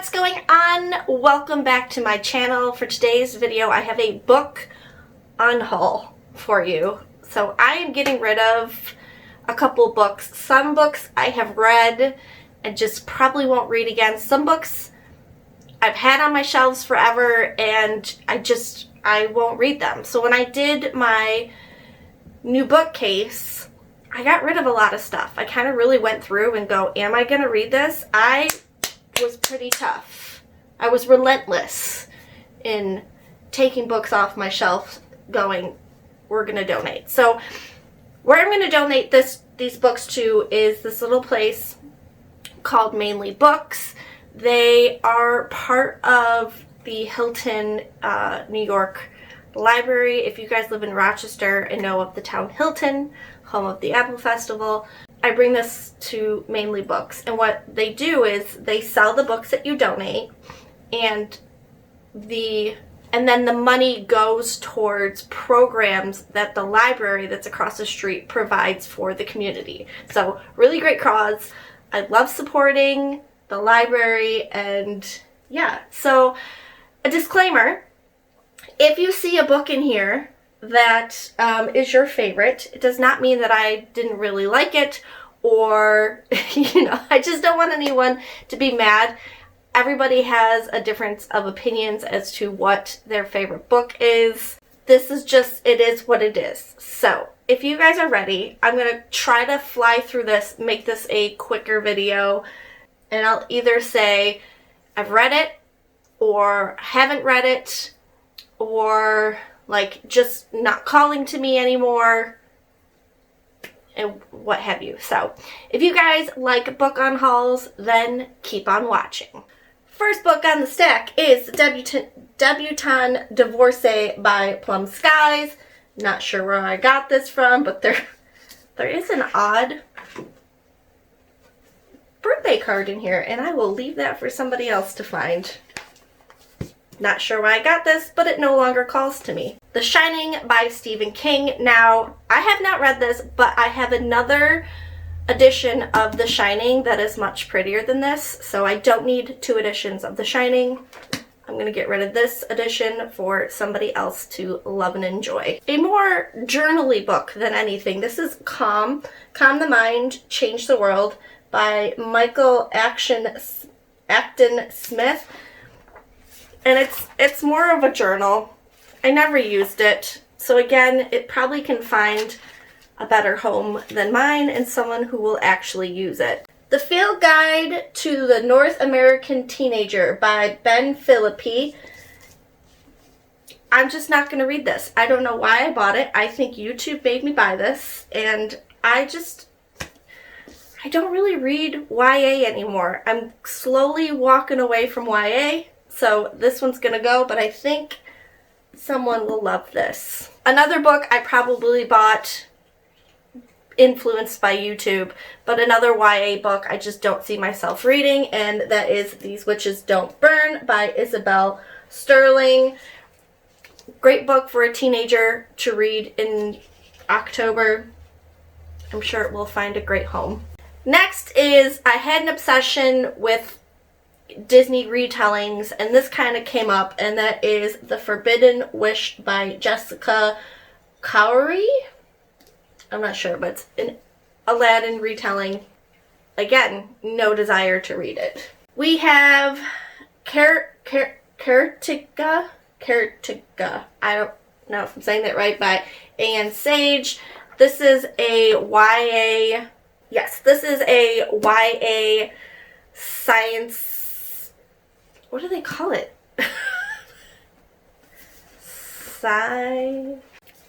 what's going on? Welcome back to my channel. For today's video, I have a book unhaul for you. So I am getting rid of a couple books. Some books I have read and just probably won't read again. Some books I've had on my shelves forever and I won't read them. So when I did my new bookcase, I got rid of a lot of stuff. I kind of really went through and go, am I going to read this? I was pretty tough. I was relentless in taking books off my shelf going, we're going to donate. So where I'm going to donate these books to is this little place called Mainly Books. They are part of the Hilton, New York Library. If you guys live in Rochester and know of the town Hilton, home of the Apple Festival, I bring this to Mainly Books. And what they do is they sell the books that you donate, and then the money goes towards programs that the library that's across the street provides for the community. So really great cause. I love supporting the library, and yeah. So a disclaimer, if you see a book in here that is your favorite, it does not mean that I didn't really like it, or I just don't want anyone to be mad. Everybody has a difference of opinions as to what their favorite book is. This is just, it is what it is. So if you guys are ready, I'm going to try to fly through this, make this a quicker video, and I'll either say I've read it or haven't read it, or like just not calling to me anymore, and what have you. So if you guys like book unhauls, then keep on watching. First book on the stack is Debutante Divorcee by Plum Skies. Not sure where I got this from, but there is an odd birthday card in here, and I will leave that for somebody else to find. Not sure why I got this, but it no longer calls to me. The Shining by Stephen King. Now, I have not read this, but I have another edition of The Shining that is much prettier than this, so I don't need two editions of The Shining. I'm going to get rid of this edition for somebody else to love and enjoy. A more journal-y book than anything. This is Calm the Mind, Change the World by Michael Acton Smith. And it's more of a journal. I never used it, so again, it probably can find a better home than mine and someone who will actually use it. The Field Guide to the North American Teenager by Ben Philippi. I'm just not going to read this. I don't know why I bought it. I think YouTube made me buy this, and I don't really read YA anymore. I'm slowly walking away from YA. So this one's going to go, but I think someone will love this. Another book I probably bought influenced by YouTube, but another YA book I just don't see myself reading, and that is These Witches Don't Burn by Isabel Sterling. Great book for a teenager to read in October. I'm sure it will find a great home. Next is, I had an obsession with Disney retellings, and this kind of came up, and that is The Forbidden Wish by Jessica Cowrie. I'm not sure, but it's an Aladdin retelling. Again, no desire to read it. We have Karatika. I don't know if I'm saying that right, by Anne Sage. This is a YA. Yes, this is a YA science. What do they call it?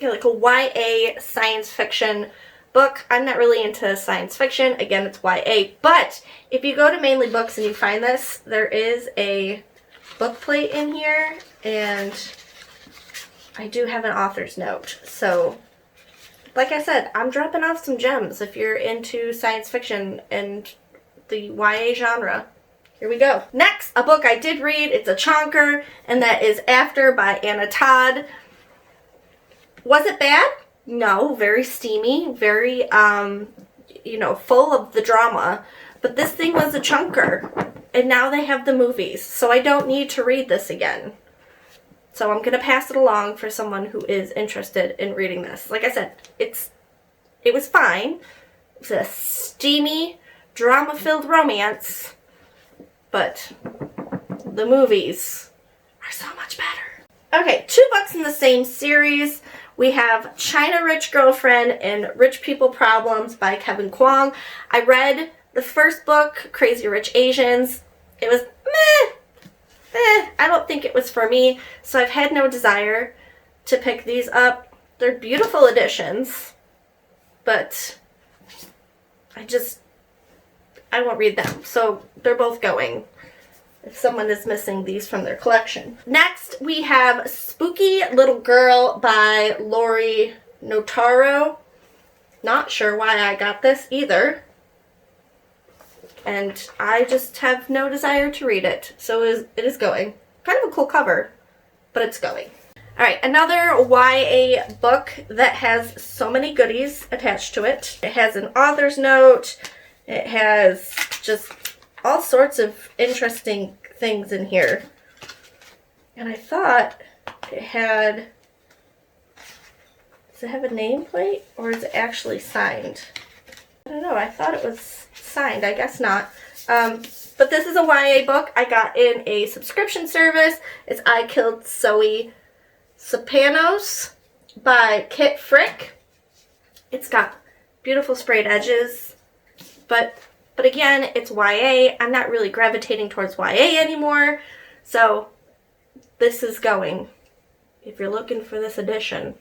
Like a YA science fiction book. I'm not really into science fiction. Again, it's YA. But if you go to Mainly Books and you find this, there is a book plate in here, and I do have an author's note. So, like I said, I'm dropping off some gems if you're into science fiction and the YA genre. Here we go. Next, a book I did read. It's a chonker, and that is After by Anna Todd. Was it bad? No, very steamy, very, full of the drama. But this thing was a chunker. And now they have the movies, so I don't need to read this again. So I'm going to pass it along for someone who is interested in reading this. Like I said, it was fine. It's a steamy, drama-filled romance, but the movies are so much better. Okay, 2 books in the same series. We have China Rich Girlfriend and Rich People Problems by Kevin Kwong. I read the first book, Crazy Rich Asians. It was meh. I don't think it was for me, so I've had no desire to pick these up. They're beautiful editions, but I won't read them. So they're both going if someone is missing these from their collection. Next, we have Spooky Little Girl by Lori Notaro. Not sure why I got this either. And I just have no desire to read it. So it is going. Kind of a cool cover, but it's going. Alright, another YA book that has so many goodies attached to it. It has an author's note. It has just all sorts of interesting things in here. And I thought it had... Does it have a nameplate? Or is it actually signed? I don't know. I thought it was signed. I guess not. But this is a YA book I got in a subscription service. It's I Killed Zoe Sopranos by Kit Frick. It's got beautiful sprayed edges, but again, it's YA. I'm not really gravitating towards YA anymore, so this is going. If you're looking for this edition,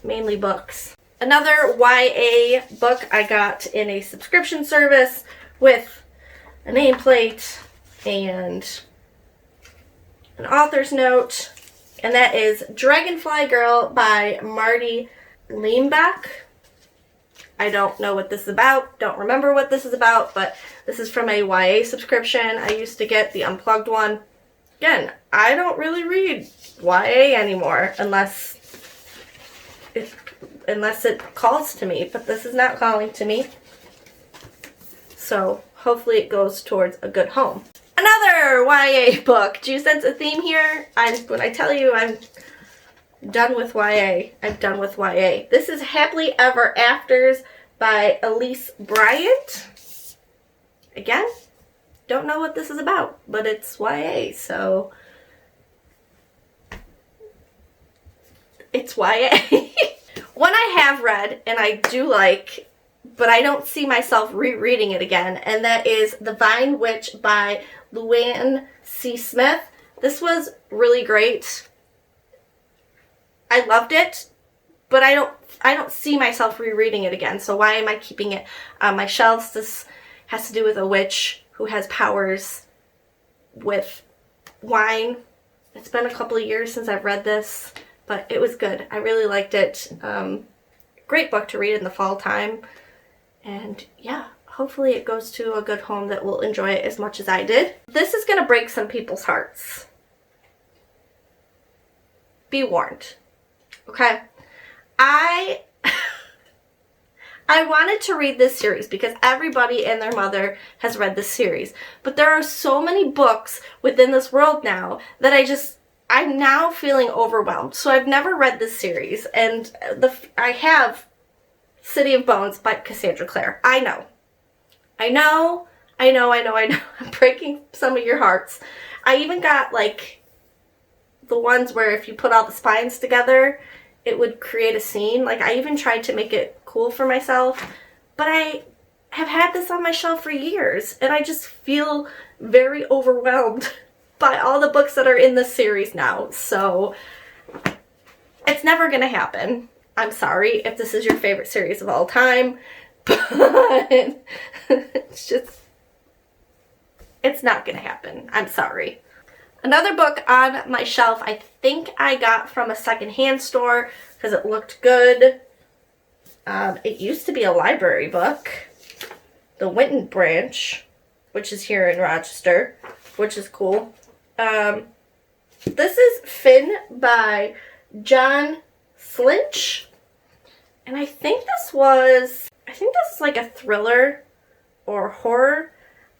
mainly books. Another YA book I got in a subscription service with a nameplate and an author's note, and that is Dragonfly Girl by Marty Leimbach. I don't know what this is about, don't remember what this is about, but this is from a YA subscription. I used to get the Unplugged one. Again, I don't really read YA anymore unless it calls to me, but this is not calling to me. So hopefully it goes towards a good home. Another YA book. Do you sense a theme here? When I tell you I'm done with YA, I'm done with YA. This is Happily Ever Afters by Elise Bryant. Again, don't know what this is about, but it's YA, so it's YA. One I have read and I do like, but I don't see myself rereading it again, and that is The Vine Witch by Luann C. Smith. This was really great. I loved it, but I don't see myself rereading it again, so why am I keeping it on my shelves? This has to do with a witch who has powers with wine. It's been a couple of years since I've read this, but it was good. I really liked it. Great book to read in the fall time. And yeah, hopefully it goes to a good home that will enjoy it as much as I did. This is going to break some people's hearts. Be warned. Okay? I wanted to read this series because everybody and their mother has read this series. But there are so many books within this world now that I'm now feeling overwhelmed. So I've never read this series, and I have City of Bones by Cassandra Clare. I know. I'm breaking some of your hearts. I even got like the ones where if you put all the spines together, it would create a scene. Like I even tried to make it cool for myself, but I have had this on my shelf for years, and I just feel very overwhelmed by all the books that are in this series now. So it's never gonna happen. I'm sorry if this is your favorite series of all time, but it's not gonna happen. I'm sorry. Another book on my shelf I think I got from a secondhand store because it looked good. It used to be a library book. The Winton branch, which is here in Rochester, which is cool. This is Finn by John Slinch. And I think this is like a thriller or horror.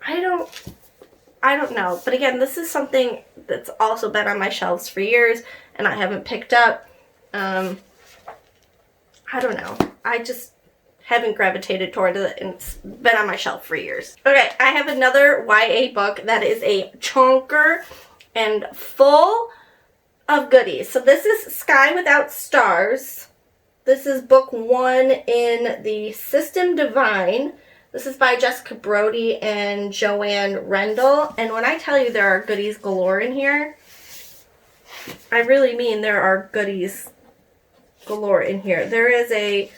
I don't know. But again, this is something that's also been on my shelves for years and I haven't picked up. I don't know. I just haven't gravitated toward it, and it's been on my shelf for years. Okay, I have another YA book that is a chunker and full of goodies. So this is Sky Without Stars. This is book 1 in the System Divine. This is by Jessica Brody and Joanne Rendell. And when I tell you there are goodies galore in here, I really mean there are goodies galore in here. There is a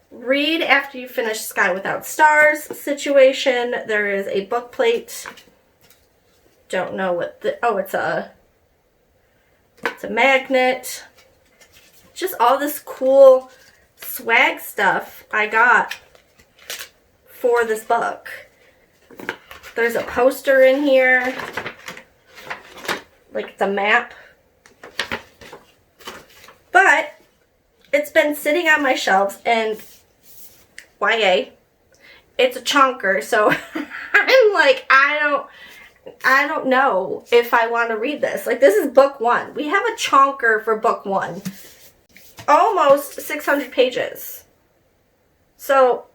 read after you finish Sky Without Stars situation. There is a book plate. Don't know what the... Oh, it's a magnet. Just all this cool swag stuff I got for this book. There's a poster in here. Like it's a map. But it's been sitting on my shelves, and YA, it's a chunker, so I'm like, I don't know if I want to read this. Like, this is book 1. We have a chunker for book 1. Almost 600 pages. So,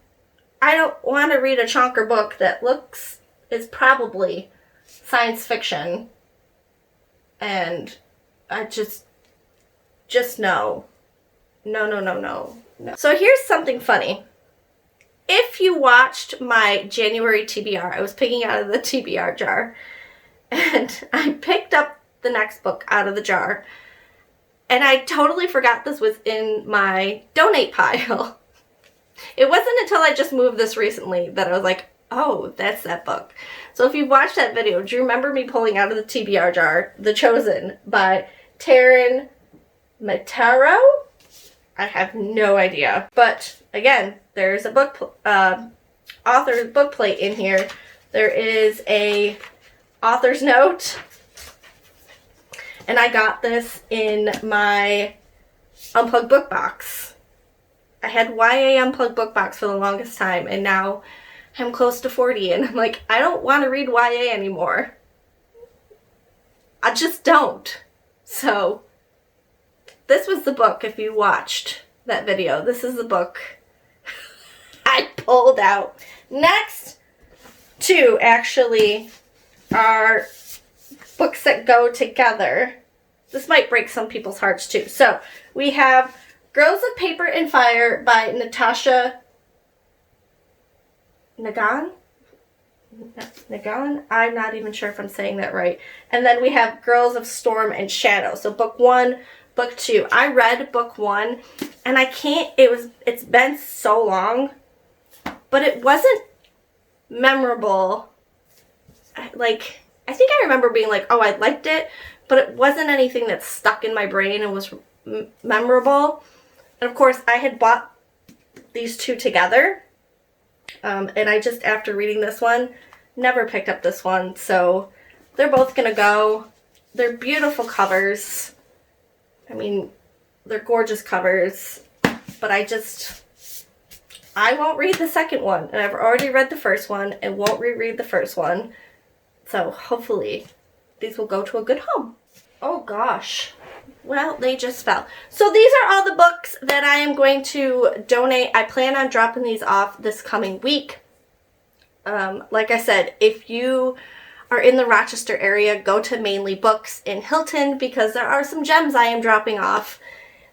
I don't want to read a chunker book that is probably science fiction. And I just no. No. So here's something funny. If you watched my January TBR, I was picking out of the TBR jar, and I picked up the next book out of the jar, and I totally forgot this was in my donate pile. It wasn't until I just moved this recently that I was like, oh, that's that book. So if you've watched that video, do you remember me pulling out of the TBR jar, The Chosen by Taryn Mataro? I have no idea. But again, there's a book, author's book plate in here. There is a author's note. And I got this in my Unplugged book box. I had YA Unplugged book box for the longest time, and now I'm close to 40, and I'm like, I don't want to read YA anymore. I just don't. So, this was the book, if you watched that video. This is the book I pulled out. Next two, actually, are books that go together. This might break some people's hearts, too. So, we have Girls of Paper and Fire by Natasha Nagan? I'm not even sure if I'm saying that right. And then we have Girls of Storm and Shadow. So book 1, book 2. I read book 1, and I can't, it's been so long, but it wasn't memorable. Like, I think I remember being like, oh, I liked it, but it wasn't anything that stuck in my brain and was memorable. And of course, I had bought these two together. And I just, after reading this one, never picked up this one. So they're both going to go. They're beautiful covers. I mean, they're gorgeous covers. But I won't read the second one. And I've already read the first one and won't reread the first one. So hopefully these will go to a good home. Oh gosh. Well, they just fell. So these are all the books that I am going to donate. I plan on dropping these off this coming week. Like I said, if you are in the Rochester area, go to Mainly Books in Hilton, because there are some gems I am dropping off.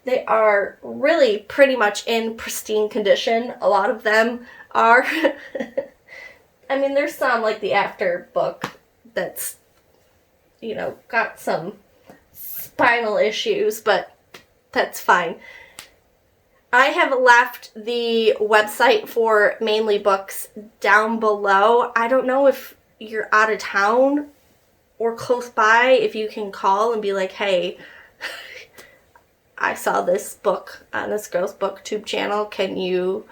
They are really pretty much in pristine condition. A lot of them are. I mean, there's some, like the After book, that's, you know, got some spinal issues, but that's fine. I have left the website for Mainly Books down below. I don't know if you're out of town or close by, if you can call and be like, hey, I saw this book on this girl's booktube channel. Can you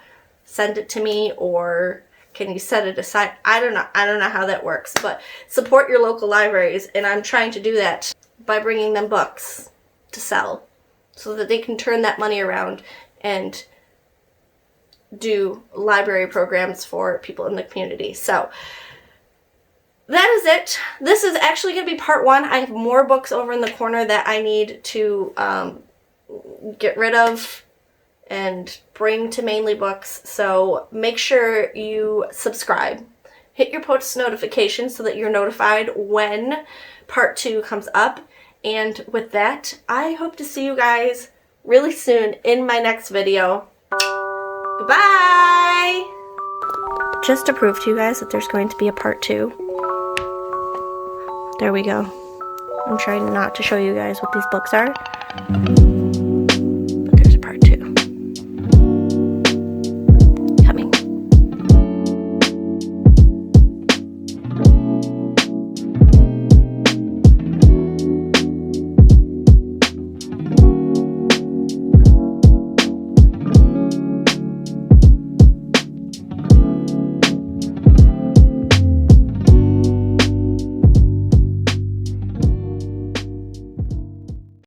send it to me, or can you set it aside? I don't know how that works, but support your local libraries, and I'm trying to do that by bringing them books to sell so that they can turn that money around and do library programs for people in the community. So that is it. This is actually going to be part 1. I have more books over in the corner that I need to get rid of and bring to Mainly Books. So make sure you subscribe. Hit your post notifications so that you're notified when part 2 comes up. And with that, I hope to see you guys really soon in my next video. Goodbye! Just to prove to you guys that there's going to be a part 2. There we go. I'm trying not to show you guys what these books are.